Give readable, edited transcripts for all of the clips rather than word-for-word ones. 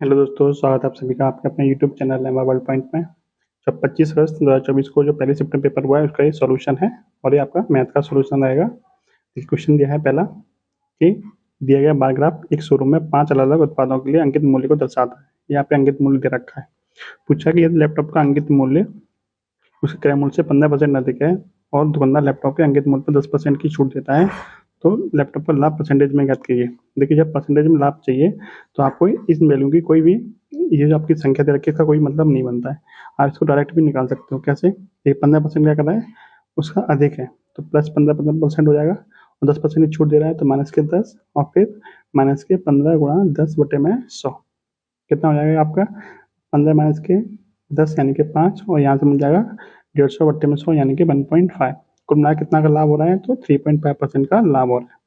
Hello दोस्तों, स्वागत है आप सभी का आपके अपने यूट्यूब चैनल एमा वर्ल्ड पॉइंट में। जब 25 अगस्त 2024 को जो पहले सितंबर पेपर हुआ है उसका ये सॉल्यूशन है और ये आपका मैथ का सॉल्यूशन रहेगा। क्वेश्चन दिया है पहला कि दिया गया बार ग्राफ एक शोरूम में 5 अलग अलग उत्पादों के लिए अंकित मूल्य को दर्शाता है। यहाँ पे अंकित मूल्य दे रखा है। पूछा कि यदि लैपटॉप का अंकित मूल्य उसके क्रय मूल्य से 15% अधिक है और दुकानदार लैपटॉप के अंकित मूल्य पर 10% की छूट देता है तो लैपटॉप का लाभ परसेंटेज में ज्ञात कीजिए। देखिए, जब परसेंटेज में लाभ चाहिए तो आपको इस वैल्यू की कोई भी ये जो आपकी संख्या दे रखी है इसका कोई मतलब नहीं बनता है। आप इसको डायरेक्ट भी निकाल सकते हो। कैसे? ये 15% क्या कर रहा है, उसका अधिक है तो प्लस 15% हो जाएगा और 10% की छूट दे रहा है तो माइनस के 10 और फिर माइनस के 15 गुणा 10 बटे में 100 कितना हो जाएगा आपका 15 माइनस के 10 यानी कि 5 और यहाँ से मिल जाएगा 150 बट्टे में 100 यानी कि 1.5। कुल मिला कितना का लाभ हो रहा है तो 3.5% का लाभ हो रहा है।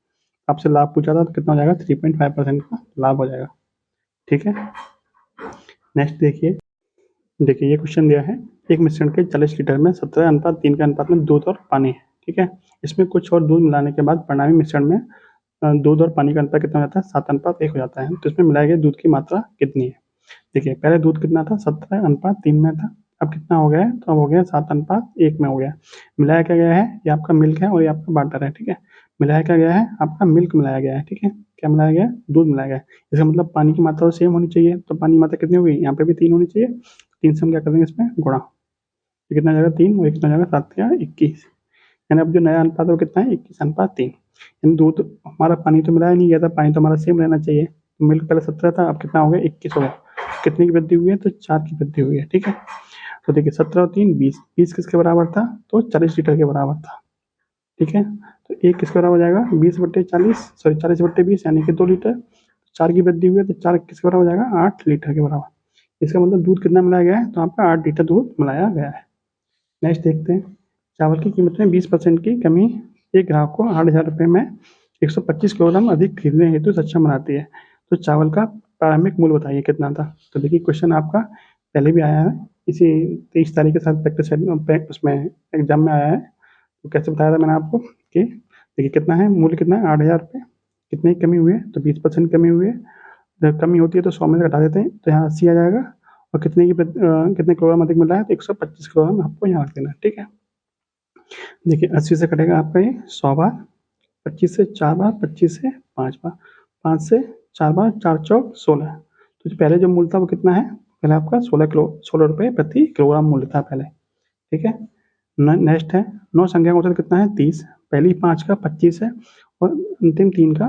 आपसे लाभ पूछा था तो कितना हो जाएगा 3.5% का लाभ हो जाएगा। ठीक है, नेक्स्ट देखिए ये क्वेश्चन दिया है एक मिश्रण के 40 लीटर में 17:3 के अनुपात में दूध और पानी है। ठीक है, इसमें कुछ और दूध मिलाने के बाद परिणामी मिश्रण में दूध और पानी का अनुपात कितना हो जाता है 7:1 हो जाता है। तो इसमें मिलाए गए दूध की मात्रा कितनी है? देखिए, पहले दूध कितना था 17:3 में था, अब कितना हो गया है तो अब हो गया 7:1 में हो गया। मिलाया क्या गया है, ये आपका मिल्क है और ये आपका वाटर है। ठीक है, मिलाया क्या गया है, आपका मिल्क मिलाया गया है। ठीक है, क्या मिलाया गया है, दूध मिलाया गया है। इसका मतलब पानी की मात्रा तो सेम होनी चाहिए, तो पानी की मात्रा कितनी होगी, यहाँ पे भी 3 होनी चाहिए। 3 से हम क्या कर देंगे इसमें गुणा, ये कितना हो जाएगा 3 और ये कितना हो जाएगा 7×21, यानी अब जो नया अनुपात है वो कितना है 21:3। यानी दूध हमारा पानी तो मिलाया नहीं गया था, पानी तो हमारा सेम रहना चाहिए। तो मिल्क पहले 17 था, अब कितना हो गया 21 हो गया। कितने की वृद्धि हुई है तो 4 की वृद्धि हुई है। ठीक है, तो देखिए 17 और 3 20, 20 किसके बराबर था तो 40 लीटर के बराबर था। ठीक है, तो एक किसके बराबर हो जाएगा 40/20 यानी कि 2 लीटर। 4 की वृद्धि हुई है तो 4 किसके बराबर हो जाएगा 8 लीटर के बराबर। इसका मतलब दूध कितना मिलाया गया है तो आपका 8 लीटर दूध मिलाया गया है। नेक्स्ट देखते हैं, चावल की कीमत में 20% की कमी एक ग्राहक को 8,000 रुपये में 125 किलोग्राम अधिक खरीदने हेतु सक्षम बनाती है। तो चावल का प्रारंभिक मूल्य बताइए कितना था। तो देखिए क्वेश्चन आपका पहले भी आया है, इसी 23 तारीख के साथ प्रैक्टिस उसमें एग्जाम में आया है। तो कैसे बताया था मैंने आपको कि देखिए कितना है, मूल्य कितना है 8,000 रुपये, कितनी कमी हुई है तो 20% कमी हुई है। जब कमी होती है तो 100 में से घटा देते हैं तो यहाँ 80 आ जाएगा और कितने किलोग्राम अधिक मिला है तो 125 किलोग्राम आपको यहाँ रख देना है। ठीक है, देखिए 80 से कटेगा आपका ये 100 बार, 25 से 4 बार, 25 से 5 बार, 5 से 4 बार, 4 चौक 16। तो जो पहले जो मूल्य था वो कितना है, पहले आपका 16 रुपये प्रति किलोग्राम मूल्य था पहले। ठीक है, नेक्स्ट है 9 संख्या का औसत कितना है 30, पहली 5 का 25 है और अंतिम 3 का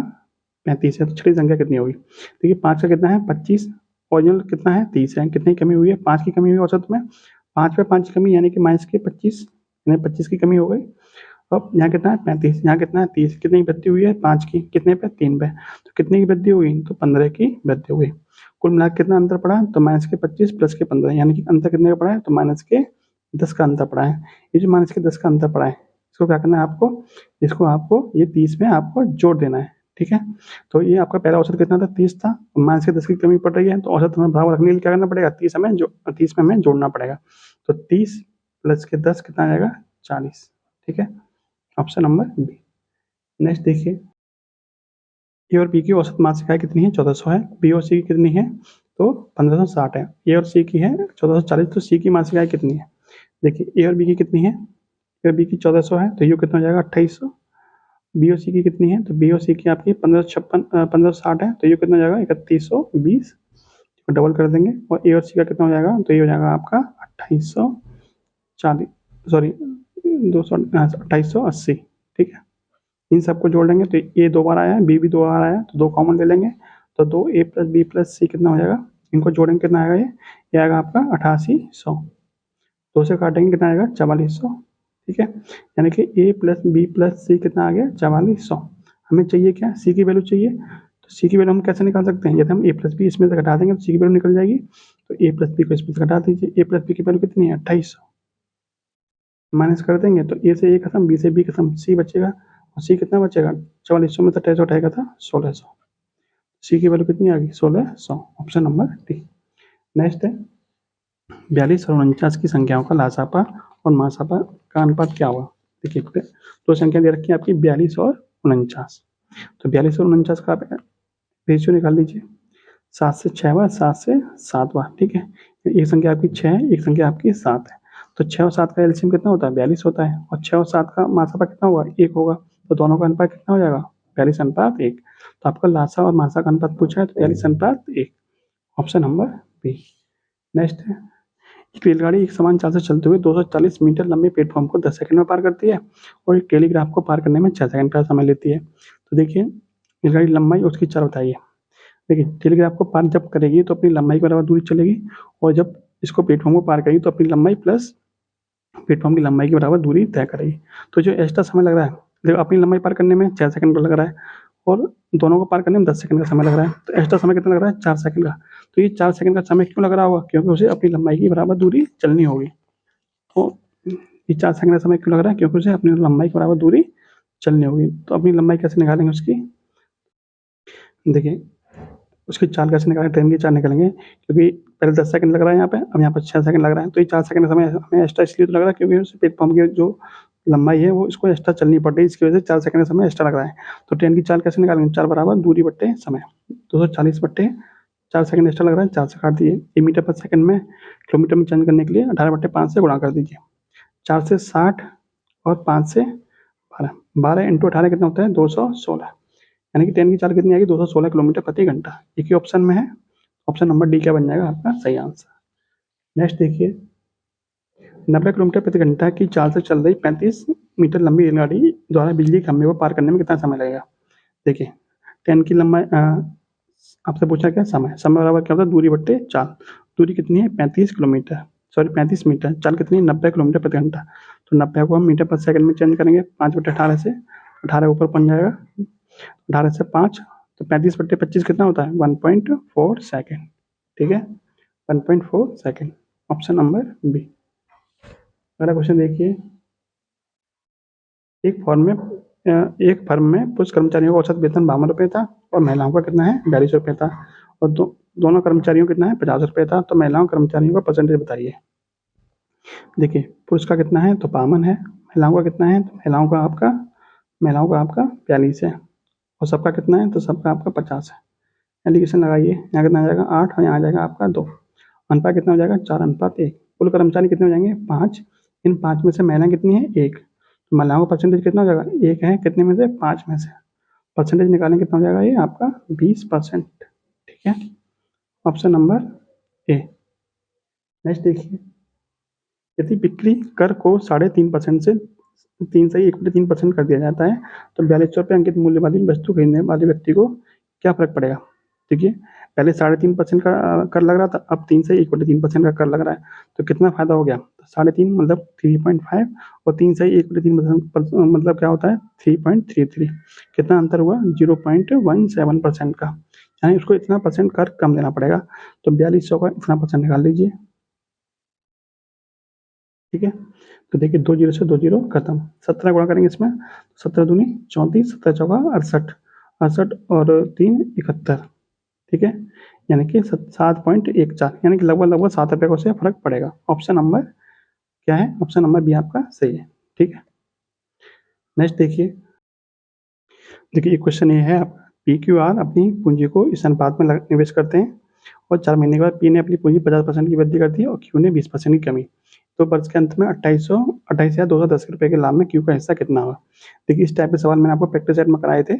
35 है। तो छठी संख्या कितनी होगी, देखिए 5 का कितना है 25, ओरिजिनल कितना है 30 है, कितनी कमी हुई है 5 की कमी हुई औसत में, 5 पे 5 की कमी यानी कि माइनस के 25 यानी 25 की कमी हो गई। अब यहाँ कितना है 35, यहाँ कितना है 30, कितनी की वृद्धि हुई है 5 की, कितने पे 3 पे, तो कितने की वृद्धि हुई तो 15 की वृद्धि हुई। कुल मिलाकर कितना अंतर पड़ा तो माइनस के 25 प्लस के 15 यानी कि अंतर कितने का पड़ा है तो माइनस के 10 का अंतर पड़ा है। ये जो माइनस के 10 का अंतर पड़ा है इसको क्या करना है आपको, इसको आपको ये 30 में आपको जोड़ देना है। ठीक है, तो ये आपका पहला औसत कितना था 30 था, माइनस के 10 की कमी पड़ रही है तो औसत हमें बराबर रखने के लिए क्या करना पड़ेगा 30 में हमें जोड़ना पड़ेगा। तो 30 प्लस के 10 कितना आ जाएगा 40। ठीक है, ऑप्शन नंबर बी। नेक्स्ट देखिए, ए और बी की औसत मासिक आय कितनी है 1400 है, बी और सी की कितनी है तो 1560 है। ए और सी की है 1440, तो सी की मासिक आय कितनी है, देखिए ए और बी की कितनी है, ए और बी की 1400 है तो यू कितना हो जाएगा 2800। बी और सी की कितनी है तो बी और सी की आपकी 1560 है तो ये कितना हो जाएगा 3120, डबल कर देंगे। और ए और सी का कितना हो जाएगा तो ये हो जाएगा आपका 2840, सॉरी 2880। ठीक है, इन सबको जोड़ लेंगे तो ए 2 बार आया है, बी भी 2 बार आया है तो 2 कॉमन ले लेंगे तो 2a प्लस बी प्लस सी कितना हो जाएगा, इनको जोड़ेंगे कितना आएगा ये आएगा आपका 8800। 2 से काटेंगे कितना आएगा 4400। ठीक है, यानी कि ए प्लस बी प्लस सी कितना आ गया 4400। हमें चाहिए क्या, सी की वैल्यू चाहिए। तो सी की वैल्यू हम कैसे निकाल सकते हैं, यदि हम ए प्लस बी इसमें से घटा देंगे तो सी की वैल्यू निकल जाएगी। तो ए प्लस बी को इसमें से घटा दीजिए, ए प्लस बी की वैल्यू कितनी है 2800, माइनस कर देंगे तो ए से ए खत्म, बी से बी खत्म, सी बचेगा और सी कितना बचेगा 4400 में से 2800 हटाएगा था 1600। सी की वैल्यू कितनी आ गई 1600, ऑप्शन नंबर डी। नेक्स्ट है 42 और 49 की संख्याओं का लासापा और मासापा का अनुपात क्या हुआ। देखिए दो संख्या दे रखी है आपकी 42 और 49, तो 42 और 49 का आप रेशियो निकाल लीजिए। 7 से 6 बार, 7 से 7 बार, ठीक है। एक संख्या आपकी 6 है, एक संख्या आपकी 7 है, तो 6 और 7 का एलसीएम कितना होता है? 42 होता है, और 6 और 7 का मासापा कितना होगा? 1 होगा, तो दोनों का अनुपात कितना हो जाएगा? 42:1। तो आपका लासा और मासा का अनुपात पूछा है, तो 42:1, ऑप्शन नंबर बी। नेक्स्ट है, एक रेलगाड़ी एक समान चाल से चलते हुए 240 मीटर लंबे प्लेटफॉर्म को 10 सेकंड में पार करती है और एक टेलीग्राफ को पार करने में 6 सेकंड का समय लेती है। तो देखिए, रेलगाड़ी लंबाई उसकी चाल बताइए। देखिए, टेलीग्राफ को पार जब करेगी तो अपनी लंबाई के बराबर दूरी चलेगी, और जब इसको प्लेटफॉर्म को पार करेगी तो अपनी लंबाई प्लस प्लेटफॉर्म की लंबाई के बराबर दूरी तय करेगी। तो जो एक्स्ट्रा समय लग रहा है, देखो अपनी लंबाई पार करने में 6 सेकंड का लग रहा है, और दोनों को पार करने में 10 सेकंड का समय लग रहा है, तो एक्स्ट्रा समय कितना लग रहा है? 4 सेकंड का। तो ये 4 सेकंड का समय क्यों लग रहा होगा? क्योंकि उसे अपनी लंबाई की बराबर दूरी चलनी होगी। तो ये 4 सेकंड का समय क्यों लग रहा है? क्योंकि उसे अपनी लंबाई के बराबर दूरी चलनी होगी। तो अपनी लंबाई कैसे निकालेंगे उसकी? देखिए, उसकी चाल कैसे निकालेंगे? ट्रेन की चाल निकालेंगे, क्योंकि पहले 10 सेकंड लग रहा है यहाँ पे, अब यहाँ पर 6 सेकंड लग रहा है, तो ये 4 सेकंड का समय हमें एक्स्ट्रा इसलिए तो लग रहा है क्योंकि उस प्लेटफॉर्म की जो लंबाई है वो इसको एक्स्ट्रा चलनी पड़ रही है, इसकी वजह से 4 सेकंड का समय एक्स्ट्रा लग रहा है। तो ट्रेन की चाल कैसे निकालेंगे? चाल बराबर दूरी बट्टे समय, 240 बट्टे 4 सेकंड एक्स्ट्रा लग रहा है, 4 से काट दीजिए। ये मीटर पर सेकंड में किलोमीटर में चेंज करने के लिए 18/5 से गुणा कर दीजिए। 4 से 60 और 5 से 12, 12 इंटू 18 कितना होता है? 216, यानी कि ट्रेन की चाल कितनी आएगी? 216 किलोमीटर प्रति घंटा। एक ही ऑप्शन में है, ऑप्शन नंबर डी क्या बन जाएगा आपका सही आंसर। नेक्स्ट देखिए, 90 किलोमीटर प्रति घंटा की चाल से चल रही 35 मीटर लंबी रेलगाड़ी द्वारा बिजली के खंभे को पार करने में कितना समय लगेगा? देखिए, ट्रेन की लंबाई आपसे पूछा क्या? समय। समय बराबर क्या होता है? दूरी बट्टे चाल। दूरी कितनी है? 35 किलोमीटर, सॉरी 35 मीटर। चाल कितनी है? 90 किलोमीटर प्रति घंटा। तो 90 को हम मीटर पर सेकंड में चेंज करेंगे, 5/18 से, 18 ऊपर बन जाएगा, 18 से 5, तो 35/25 कितना होता है? 1.4 सेकेंड, ठीक है, 1.4 सेकेंड, ऑप्शन नंबर बी। अगला क्वेश्चन देखिए, एक फर्म में पुरुष कर्मचारियों का औसत वेतन 52 रुपये था और महिलाओं का कितना है? 42 रुपये था, और दोनों कर्मचारियों का कितना है? 50 रुपये था। तो महिलाओं कर्मचारियों का परसेंटेज बताइए। देखिए, पुरुष का कितना है? तो 52 है। महिलाओं का कितना है? तो महिलाओं का आपका 42 है, और सबका कितना है? तो सबका आपका 50 है। एलिगेशन लगाइए, यहाँ कितना आ जाएगा? 8, और यहाँ आ जाएगा आपका 2। अनुपात कितना हो जाएगा? 4:1। कुल कर्मचारी कितने हो जाएंगे? 5। इन 5 में से महिलाएं कितनी है? 1। तो महिलाओं का परसेंटेज कितना हो जाएगा? 1 है, कितने में से? 5 में से। परसेंटेज निकालें, कितना हो जाएगा? ये आपका 20%, ठीक है, ऑप्शन नंबर ए। नेक्स्ट देखिए, यदि बिक्री कर को 3.5% से 1/3% कर दिया जाता है तो 4200 रुपये अंकित मूल्य वाली वस्तु खरीदने वाले व्यक्ति को क्या फर्क पड़ेगा? देखिए, पहले 3.5% का कर लग रहा था, अब 3 से 1/3% का कर लग रहा है, तो कितना फायदा हो गया? 3.5 मतलब 3.5, और 3 से 1/3% मतलब क्या होता है? 3.33। कितना अंतर हुआ? 0.17% का, यानी उसको इतना परसेंट कर कम देना पड़ेगा। तो 4200 का इतना परसेंट निकाल लीजिए, ठीक है। तो देखिए, 2 जीरो से 2 जीरो खत्म, 17 गुणा करेंगे इसमें, 17 दूनी 34, 17 चौका 68, 68 और 3 71, ठीक है, यानी कि 7.14, यानी कि लगभग लगभग 7 रुपये का उससे फर्क पड़ेगा। ऑप्शन नंबर क्या है? ऑप्शन नंबर बी आपका सही है, ठीक है। नेक्स्ट देखिए, देखिए एक क्वेश्चन ये है, पी क्यू आर अपनी पूंजी को इस अनुपात में निवेश करते हैं, और 4 महीने के बाद पी ने अपनी पूंजी 50% की वृद्धि कर दी और क्यू ने 20% की कमी। तो वर्ष के अंत में 28,210 रुपये के लाभ में क्यू का हिस्सा कितना होगा? देखिए, इस टाइप के सवाल मैंने आपको प्रैक्टिस सेट में कराए थे,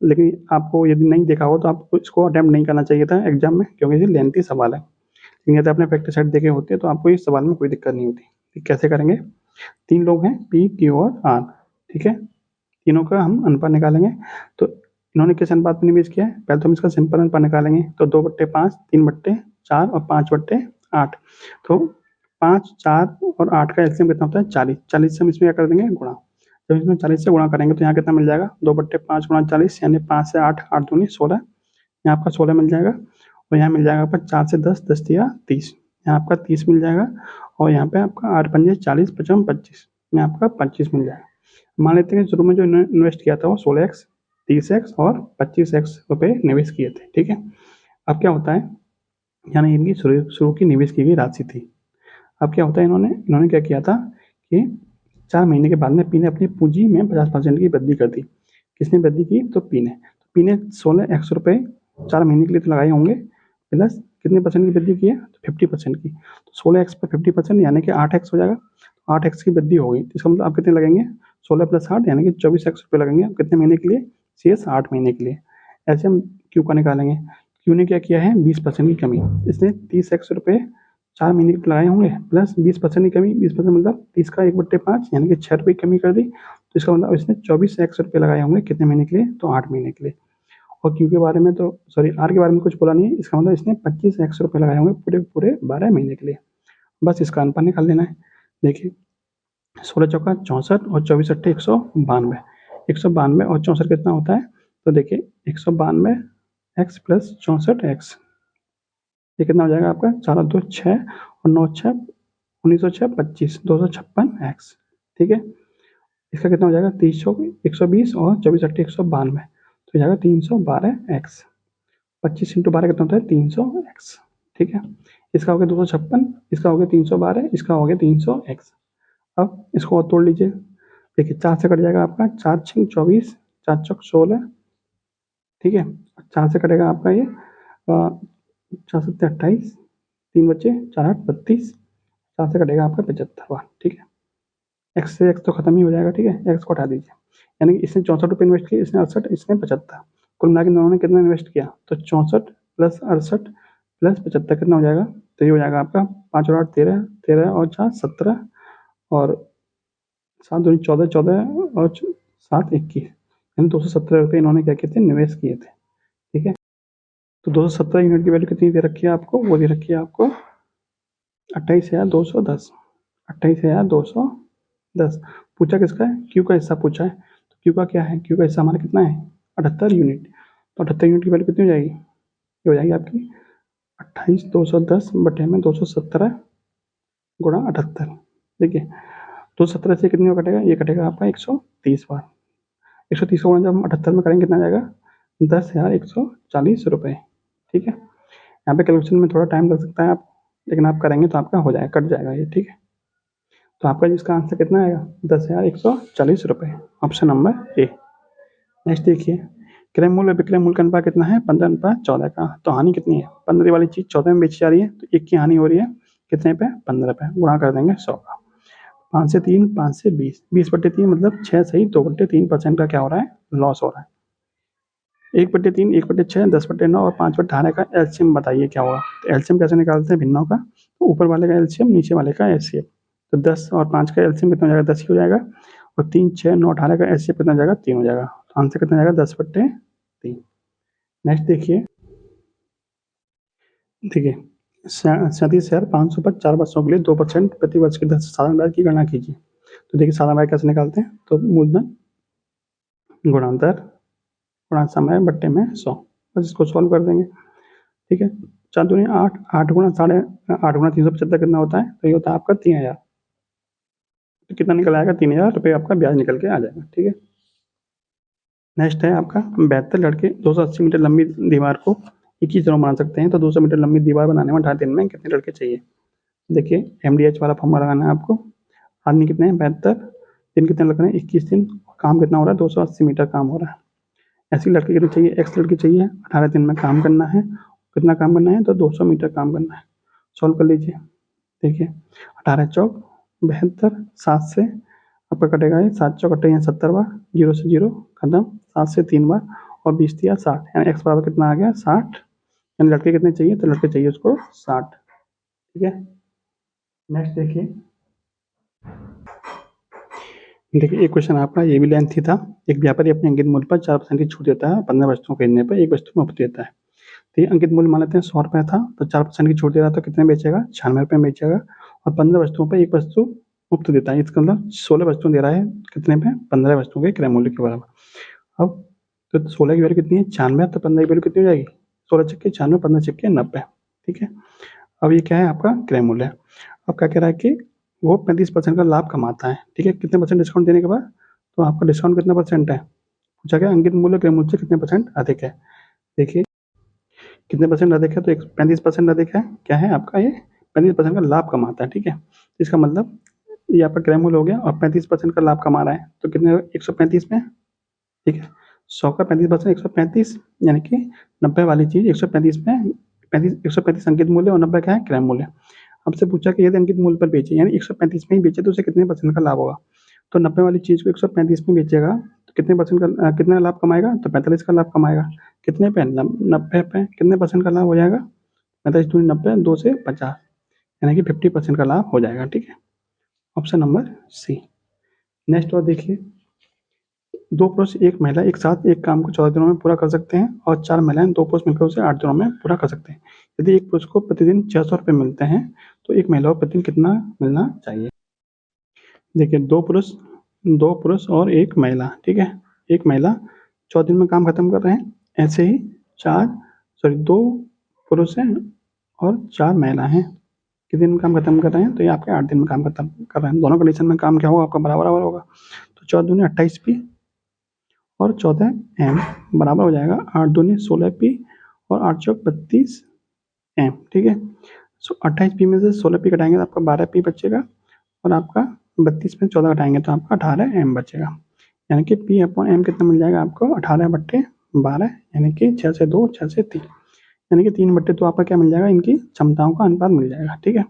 लेकिन आपको यदि नहीं देखा हो तो आपको इसको अटेम्प्ट नहीं करना चाहिए था एग्जाम में, क्योंकि ये लेंथी सवाल है। लेकिन यदि आपने प्रैक्टिस सेट देखे होते तो आपको इस सवाल में कोई दिक्कत नहीं होती। कैसे करेंगे? 3 लोग हैं, पी, क्यू और आर, ठीक है, तीनों का हम अनुपात निकालेंगे। तो इन्होंने किस अनुपात में निवेश किया है? पहले तो हम इसका सिंपल अनुपात निकालेंगे, तो 2/5, 3/4 और 5/8। तो 5, 4 और 8 का एलसीएम कितना होता है? 40। 40 से हम इसमें क्या कर देंगे? गुणा। जब इसमें 40 से गुणा करेंगे तो यहाँ कितना मिल जाएगा? 2/5 गुणा 40, यानी 5 से 8, 8 दूनी 16, यहाँ आपका 16 मिल जाएगा, और यहाँ मिल जाएगा आपका 4 से 10, 10 तिया 30, यहाँ आपका 30 मिल जाएगा, और यहाँ पे आपका 8 पंजे 40, 55 25, यहाँ आपका 25 मिल जाएगा। मान लेते हैं शुरू में जो इन्वेस्ट किया था वो 16x, 30x और 25x रुपये निवेश किए थे, ठीक है। अब क्या होता है, यानी इनकी शुरू की निवेश की गई राशि थी। अब क्या होता है, इन्होंने क्या किया था कि 4 महीने के बाद में पी ने अपनी पूंजी में 50% की वृद्धि कर दी। किसने वृद्धि की? तो पी ने 16x रुपये 4 महीने के लिए तो लगाए होंगे, प्लस कितने परसेंट की वृद्धि की है, तो 50% की। तो 16x पर 50% यानी कि 8x हो जाएगा। 8x की वृद्धि हो गई, तो इसका मतलब आप कितने लगेंगे, 16 प्लस 8 यानी कि 24x रुपये लगेंगे कितने महीने के लिए, शेष 8 महीने के लिए। ऐसे हम क्यू का निकालेंगे। क्यू ने क्या किया है, 20% की कमी, इसने 30x रुपये 4 महीने के लगाए होंगे, प्लस 20% की कमी, 20% मतलब 30 का 1/5 यानी कि 6 रुपये की कमी कर दी। तो इसका मतलब इसने 24x रुपये लगाए होंगे कितने महीने के लिए, तो 8 महीने के लिए। और क्यू के बारे में तो सॉरी आर के बारे में कुछ बोला नहीं है, इसका मतलब इसने 25x रुपये लगाए होंगे पूरे पूरे 12 महीने के लिए। बस इसका अनुपात निकाल लेना है। देखिए 16 चौका 64 और 24 अट्ठे 192, 192 और 64 कितना होता है, तो देखिए 192 एक्स प्लस 64 एक्स, ये कितना हो जाएगा आपका, 4 और 2 6 और 9 6 1906 25 256 एक्स। ठीक है, इसका कितना हो जाएगा, 30 120 और 24 अट्ठे 192, तो हो जाएगा 312 एक्स। 25 इंटू 12 कितना होता है, 300 एक्स। ठीक है, इसका हो गया 256, इसका हो गया 312, इसका हो गया 300 एक्स। अब इसको और तोड़ लीजिए। देखिए 4 से कट जाएगा आपका, 4 6 24, 4 चौक 16। ठीक है, 4 से कटेगा आपका ये 4 7 28, 3 बचे 4 8 32, 4 से कटेगा आपका 75 बार। ठीक है, एक्स से एक्स तो खत्म ही हो जाएगा। ठीक है, एक्स को हटा दीजिए, यानी कि इसने 64 रुपये इन्वेस्ट किया, इसने 68, इसने 75, कुल मिला के दोनों ने कितना इन्वेस्ट किया, तो 64 प्लस 68 प्लस 75 कितना हो जाएगा, तो ये हो जाएगा आपका 5 और 8 13, 13 और 4 17 और 7 दूनी 14, 14 और 7 21, यानी 217 रुपये इन्होंने क्या किए थे, निवेश किए थे। ठीक है, तो 217 यूनिट की वैल्यू कितनी दे रखी है आपको, वो दे रखी है आपको 28,210, 28,210। पूछा किसका है, क्यू का हिस्सा पूछा है, तो क्यू का क्या है, क्यू का हिस्सा हमारा कितना है 78 यूनिट, तो 78 यूनिट की वैल्यू कितनी हो जाएगी, ये हो जाएगी आपकी 28,210 बटे में 217 गुणा 78। देखिए 217 से कितनी कटेगा, ये कटेगा आपका 130 बार। 130 का गुणा जब हम 78 में करेंगे कितना आ जाएगा, 10,140 रुपये। ठीक है, यहाँ पे कैलकुलेशन में थोड़ा टाइम लग सकता है आप, लेकिन आप करेंगे तो आपका हो जाएगा, कट जाएगा ये। ठीक है, तो आपका जिसका आंसर कितना आएगा, 10,140 रुपये, ऑप्शन नंबर ए। नेक्स्ट देखिए, क्रय मूल्य विक्रय मूल्य का अनुपात कितना है, 15:14 का। तो हानि कितनी है, 15 वाली चीज 14 में बेची जा रही है, तो एक की हानि हो रही है कितने पे, 15 पे, गुणा कर देंगे 100 का। 5 से 3, 5 से 20, 20/3 मतलब 6 सही 2/3% का क्या हो रहा है, लॉस हो रहा है। 1/3, 1/6, 10/9 और 5/18 का एलसीएम बताइए क्या होगा। तो एलसीएम कैसे निकालते हैं भिन्नों का, तो ऊपर वाले का एलसीएम नीचे वाले का एचसीएफ। तो 10 और 5 का एलसीएम कितना हो जाएगा, 10 ही हो जाएगा, और 3 6 9 18 का एचसीएफ कितना हो जाएगा, 3 हो जाएगा। तो आंसर कितना जाएगा, 10/3। नेक्स्ट देखिए, देखिए 37,500 पर 4 वर्षों के लिए 2% प्रति वर्ष की दर से साधारण ब्याज की गणना कीजिए। तो देखिए साधारण ब्याज कैसे निकालते हैं, तो मूलधन गुणा दर गुणा समय बट्टे में 100, बस इसको सॉल्व कर देंगे। ठीक है, 4 दूनी 8, 8 गुणा 8.5 गुणा 375 कितना होता है, तो ये होता है आपका 3,000। तो कितना निकल आएगा, 3,000 रुपये आपका ब्याज निकल के आ जाएगा। ठीक है, नेक्स्ट है आपका 72 लड़के 280 मीटर लंबी दीवार को 21 दिनों बना सकते हैं, तो 200 मीटर लंबी दीवार बनाने में 2.5 दिन में कितने लड़के चाहिए। देखिए MDH वाला फॉर्मूला लगाना है आपको। आदमी कितने हैं, 72, दिन कितने लग रहे हैं, 21 दिन, काम कितना हो रहा है, 280 मीटर काम हो रहा है। ऐसी लड़की कितनी चाहिए, एक्स लड़की चाहिए, 18 दिन में काम करना है, कितना काम करना है, तो 200 मीटर काम करना है। सॉल्व कर लीजिए। देखिए 18 चौक 72, 7 से आपका कटेगा ये, 7 चौक कटे हैं 70 बार, 0 से 0 खत्म, 7 से 3 बार और 20 दिया 60, यानी एक्स बराबर कितना आ गया 60, यानी लड़के कितने चाहिए, तो लड़के चाहिए उसको 60। ठीक है, नेक्स्ट देखिए, देखिए एक क्वेश्चन आपका ये भी लेंथी था। एक व्यापारी अपने अंकित मूल्य पर 4% की छूट देता है, 15 वस्तुओं खरीदने पर एक वस्तु मुफ्त देता है। तो ये अंकित मूल्य मान लेते हैं 100 रुपये था, तो 4% की छूट दे रहा था, कितने बेचेगा, 96 रुपये में बेचेगा, और 15 वस्तुओं पर एक वस्तु मुफ्त देता है, इसका मतलब 16 वस्तुएं दे रहा है, कितने पे, 15 वस्तुओं के क्रय मूल्य के बराबर। अब तो 16 की वैल्यू कितनी है, 96, तो 15 की वैल्यू कितनी हो जाएगी, 16 छक्के 96, 15 छक्के 90। ठीक है, अब ये क्या है आपका क्रय मूल्य। अब क्या कह रहा है कि वो 35% का लाभ कमाता है। ठीक है, कितने परसेंट डिस्काउंट देने के बाद, तो आपका डिस्काउंट कितना परसेंट है, पूछा गया अंकित मूल्य क्रय मूल्य से कितने परसेंट अधिक है। देखिए कितने परसेंट अधिक है, तो 35% अधिक है, क्या है आपका ये 35% का लाभ कमाता है। ठीक है, इसका मतलब ये आपका क्रय मूल्य हो गया और 35% का लाभ कमा रहा है, तो कितने 135 में। ठीक है, 100 का 35%, 135, यानी कि 90 वाली चीज़ 135 में 135 अंकित मूल्य और 90 क्या है क्रय मूल्य। आपसे पूछा कि यदि अंकित मूल्य पर बेचे यानी 135 में ही बेचे तो उसे कितने % का लाभ होगा। तो 90 वाली चीज को 135 में बेचेगा तो कितने % का कितना लाभ कमाएगा, तो 45 का लाभ कमाएगा। कितने पे, 90 पे कितने % का लाभ हो जाएगा, 45 दूनी 90, 2 से 50 यानी कि 50% का लाभ हो जाएगा। ठीक है, ऑप्शन नंबर सी। नेक्स्ट और देखिए, 2 पुरुष 1 महिला एक साथ एक काम को 14 दिनों में पूरा कर सकते हैं और 4 महिलाएं 2 पुरुष मिलकर उसे 8 दिनों में पूरा कर सकते हैं। यदि एक पुरुष को प्रतिदिन 600 रुपये मिलते हैं तो एक महिला को प्रतिदिन कितना मिलना चाहिए। देखिए, 2 पुरुष और 1 महिला, ठीक है, एक महिला 14 दिन में काम खत्म कर रहे हैं। ऐसे ही 2 पुरुष हैं और 4 महिला हैं, कितने दिन में काम खत्म कर रहे हैं, तो ये आपके 8 दिन में काम खत्म कर रहे हैं। दोनों कंडीशन में काम क्या होगा आपका, बराबर होगा। तो 14 दूनी 28 पी और 14 एम बराबर हो जाएगा 8 दूनी 16 पी और 8 चौक 32 एम। ठीक है, सो 28 पी में से 16 पी घटाएंगे तो आपका 12 पी बचेगा और आपका 32 में 14 घटाएंगे तो आपका 18 एम बचेगा। यानी कि पी अपॉन एम कितना मिल जाएगा आपको, 18/12 यानी कि 6 से 2 6 से 3 यानी कि 3/2 आपका क्या मिल जाएगा, इनकी क्षमताओं का अनुपात मिल जाएगा। ठीक है,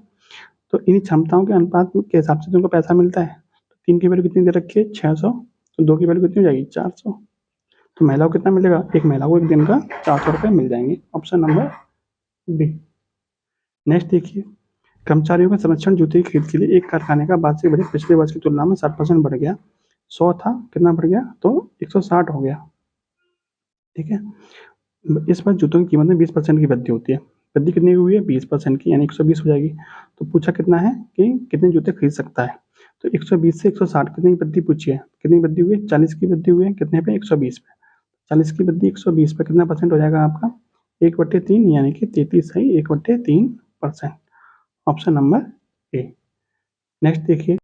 तो इन क्षमताओं के अनुपात के हिसाब से तुमको पैसा मिलता है। तो 3 की वैल्यू कितनी दे रखी है, 600, तो 2 की वैल्यू कितनी हो जाएगी, 400। तो महिला को कितना मिलेगा, एक महिला को एक दिन का 400 रुपये मिल जाएंगे। Option number D. नेक्स्ट देखिए, कर्मचारियों का संरक्षण जूते की खरीद के लिए एक कारखाने का वार्षिक बजट पिछले वर्ष की तुलना में 60% बढ़ गया। 100 था, कितना बढ़ गया, तो 160 हो गया। ठीक है, इस बार जूतों की कीमत में 20% की वृद्धि होती है। वृद्धि कितनी हुई है, 20% की, यानी 120 हो जाएगी। तो पूछा कितना है कि कितने जूते खरीद सकता है, तो 120 से 160 कितनी वृद्धि पूछी है, कितनी वृद्धि हुई है, 40 की वृद्धि हुई है, कितने पे, 120 पे। 40 की वृद्धि 120 पे कितना % हो जाएगा आपका, 1/3 यानी कि 33 है 1/3%। Option number A. नेक्स्ट देखिए,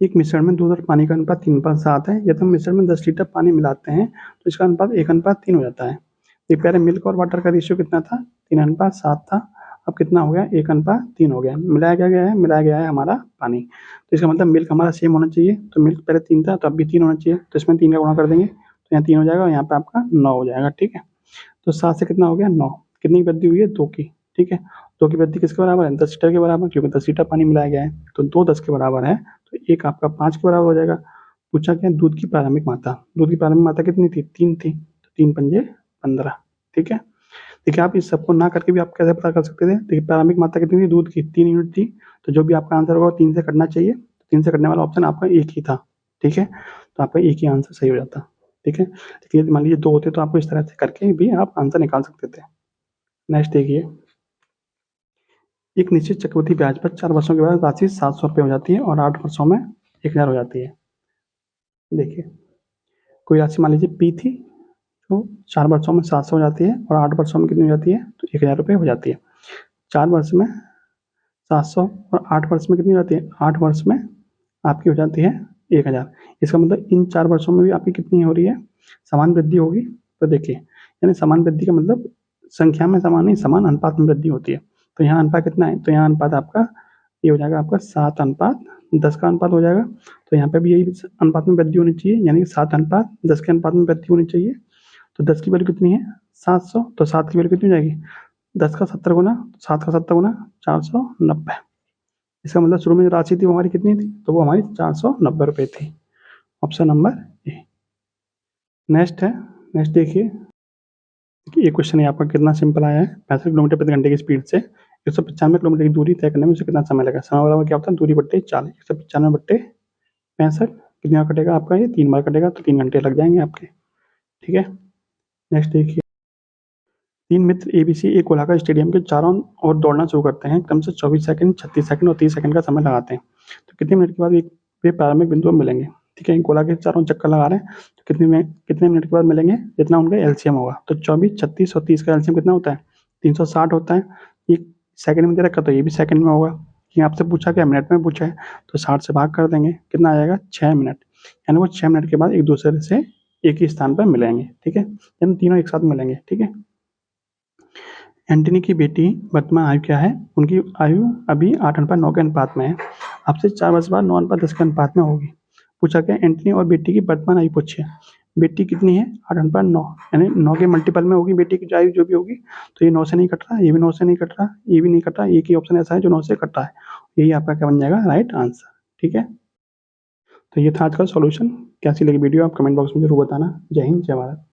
एक मिश्रण में दूध और पानी का अनुपात 3:7 है। यदि हम मिश्रण में 10 लीटर पानी मिलाते हैं तो इसका अनुपात 1:3 हो जाता है। एक पहले मिल्क और वाटर का रेशियो कितना था, 3:7 था, अब कितना हो गया, 1:3 हो गया। मिलाया गया है हमारा पानी। तो इसका मतलब मिल्क हमारा सेम होना चाहिए। तो मिल्क पहले 3 था तो अब भी 3 होना चाहिए। तो इसमें 3 का गुणा कर देंगे तो यहाँ 3 हो जाएगा और यहाँ पे आपका 9 हो जाएगा। ठीक है, तो 7 से कितना हो गया, 9। कितनी वृद्धि हुई है, 2 की। ठीक है, 2 की वृद्धि किसके बराबर है, 10 लीटर के बराबर, क्योंकि 10 लीटर पानी मिलाया गया है। तो 2 10 के बराबर है तो 1 आपका 5 के बराबर हो जाएगा। पूछा क्या, दूध की प्रारंभिक मात्रा। दूध की प्रारंभिक मात्रा कितनी थी, 3 थी, तो 3 पंजे 15। ठीक है, देखिए आप इस सबको ना करके भी आप कैसे पता कर सकते थे। देखिए प्रारंभिक मात्रा कितनी थी, दूध की 3 यूनिट थी। तो जो भी आपका आंसर होगा 3 से कटना चाहिए। 3 से कटने वाला ऑप्शन आपका एक ही था। ठीक है, तो आपका एक ही आंसर सही हो जाता। ठीक है, लेकिन मान लीजिए 2 होते तो आपको इस तरह से करके भी आप आंसर निकाल सकते थे। नेक्स्ट देखिए, एक निश्चित चक्रवृद्धि ब्याज पर 4 वर्षों के बाद राशि 700 रुपये हो जाती है और 8 वर्षों में 1000 हो जाती है। देखिए, कोई राशि मान लीजिए पी थी, तो 4 वर्षों में 700 हो जाती है और 8 वर्षों में कितनी हो जाती है, तो 1000 रुपये हो जाती है। 4 वर्ष में 700 और 8 वर्ष में कितनी हो जाती है, 8 वर्ष में आपकी हो जाती है 1000। इसका मतलब इन 4 वर्षों में भी आपकी कितनी हो रही है, समान वृद्धि होगी। तो देखिए, यानी समान वृद्धि का मतलब संख्या में समान नहीं, समान अनुपात में वृद्धि होती है। तो यहाँ अनुपात कितना है, तो यहाँ अनुपात आपका ये हो जाएगा आपका 7:10 का अनुपात हो जाएगा। तो यहाँ पे भी यही अनुपात में वृद्धि होनी चाहिए, यानी कि 7:10 के अनुपात में वृद्धि होनी चाहिए। तो 10 की वैल्यू कितनी है, 700, तो 7 की वैल्यू कितनी हो जाएगी, 10 का 70 गुना, 7 का 70 गुना 490। इसका मतलब शुरू में जो राशि थी वो हमारी कितनी थी, तो वो हमारी 490 रुपये थी। Option number A. नेक्स्ट है, नेक्स्ट देखिए, ये क्वेश्चन है आपका कितना सिंपल आया है। 65 किलोमीटर प्रति घंटे की स्पीड से 195 किलोमीटर की दूरी तय करने में उसे कितना समय लगा। समय बराबर क्या होता है, दूरी बट्टे 40, 195/65 कितनी बार कटेगा आपका, ये 3 बार कटेगा, तो 3 घंटे लग जाएंगे आपके। ठीक है, नेक्स्ट देखिए, 3 मित्र एबीसी एक गोलाकार स्टेडियम के चारों ओर दौड़ना शुरू करते हैं। क्रम से 24 सेकंड, 36 सेकंड और 30 सेकंड का समय लगाते हैं। तो कितने मिनट के बाद वे प्रारंभिक बिंदु में मिलेंगे। ठीक है, गोला के चारों चक्कर लगा रहे हैं, तो कितने मिनट के बाद मिलेंगे, जितना उनका एलसीएम होगा। तो 24, 36 और 30 का एलसीएम कितना होता है, 360 होता है। ये सेकंड में दे रखा, तो ये भी सेकंड में होगा। ये आपसे पूछा क्या, मिनट में पूछा है, तो 60 से भाग कर देंगे, कितना आ जाएगा, 6 मिनट। यानी वो 6 मिनट के बाद एक दूसरे से एक ही स्थान पर मिलेंगे। ठीक है, यानी तीनों एक साथ मिलेंगे। ठीक है, एंटनी की बेटी वर्तमान आयु क्या है, उनकी आयु अभी 8:9 के अनुपात में है। आपसे 4 वर्ष बाद 9:10 के अनुपात में होगी। पूछा क्या, एंटनी और बेटी की वर्तमान आयु पूछी है। बेटी कितनी है 8/9, यानी 9 के मल्टीपल में होगी बेटी की आयु जो भी होगी। तो ये 9 से नहीं कट रहा, ये भी 9 से नहीं कट रहा, ये भी नहीं कट रहा, एक ही ऑप्शन ऐसा है जो 9 से कट रहा है। यही आपका क्या बन जाएगा राइट आंसर। ठीक है, तो ये था आज का सॉल्यूशन। कैसी लगी वीडियो आप कमेंट बॉक्स में जरूर बताना। जय हिंद, जय भारत।